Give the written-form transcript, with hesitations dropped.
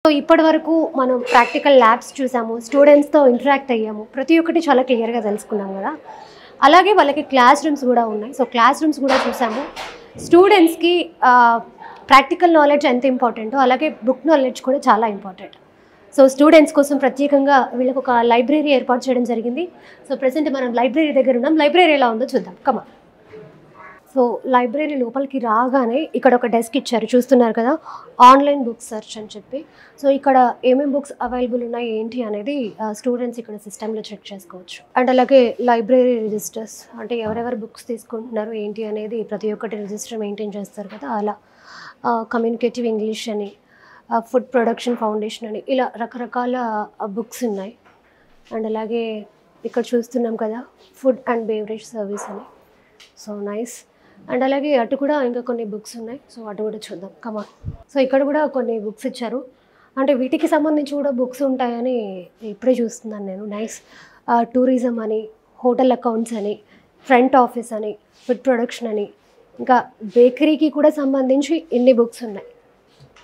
So ఇప్పటివరకు మనం practical labs చూసాము, స్టూడెంట్స్తో ఇంటరాక్ట్ అయ్యాము, ప్రతి ఒక్కటి చాలా క్లియర్గా తెలుసుకున్నాం కదా. అలాగే వాళ్ళకి క్లాస్ రూమ్స్ కూడా ఉన్నాయి. సో క్లాస్ రూమ్స్ కూడా చూసాము. స్టూడెంట్స్కి ప్రాక్టికల్ నాలెడ్జ్ ఎంత ఇంపార్టెంటో అలాగే బుక్ నాలెడ్జ్ కూడా చాలా ఇంపార్టెంట్. సో స్టూడెంట్స్ కోసం ప్రత్యేకంగా వీళ్ళకి ఒక లైబ్రరీ ఏర్పాటు చేయడం జరిగింది. సో ప్రెసెంట్ మనం లైబ్రరీ దగ్గర ఉన్నాం. లైబ్రరీ ఎలా ఉందో చూద్దాం, కమా. సో లైబ్రరీ లోపలికి రాగానే ఇక్కడ ఒక డెస్క్ ఇచ్చారు, చూస్తున్నారు కదా, ఆన్లైన్ బుక్ సెర్చ్ అని చెప్పి. సో ఇక్కడ ఏమేమి బుక్స్ అవైలబుల్ ఉన్నాయి ఏంటి అనేది స్టూడెంట్స్ ఇక్కడ సిస్టంలో చెక్ చేసుకోవచ్చు. అండ్ అలాగే లైబ్రరీ రిజిస్టర్స్, అంటే ఎవరెవరు బుక్స్ తీసుకుంటున్నారు ఏంటి అనేది ప్రతి ఒక్కటి రిజిస్టర్ మెయింటైన్ చేస్తారు కదా, అలా కమ్యూనికేటివ్ ఇంగ్లీష్ అని, ఫుడ్ ప్రొడక్షన్ ఫౌండేషన్ అని, ఇలా రకరకాల బుక్స్ ఉన్నాయి. అండ్ అలాగే ఇక్కడ చూస్తున్నాం కదా, ఫుడ్ అండ్ బేవరేజ్ సర్వీస్ అని. So nice. అండ్ అలాగే అటు కూడా ఇంకా కొన్ని బుక్స్ ఉన్నాయి. సో అటు కూడా చూద్దాం, కమాన్. సో ఇక్కడ కూడా కొన్ని బుక్స్ ఇచ్చారు, అంటే వీటికి సంబంధించి కూడా బుక్స్ ఉంటాయని ఇప్పుడే చూస్తున్నాను నేను. నైస్. టూరిజం అని, హోటల్ అకౌంట్స్ అని, ఫ్రంట్ ఆఫీస్ అని, ఫుడ్ ప్రొడక్షన్ అని, ఇంకా బేకరీకి కూడా సంబంధించి ఇన్ని బుక్స్ ఉన్నాయి.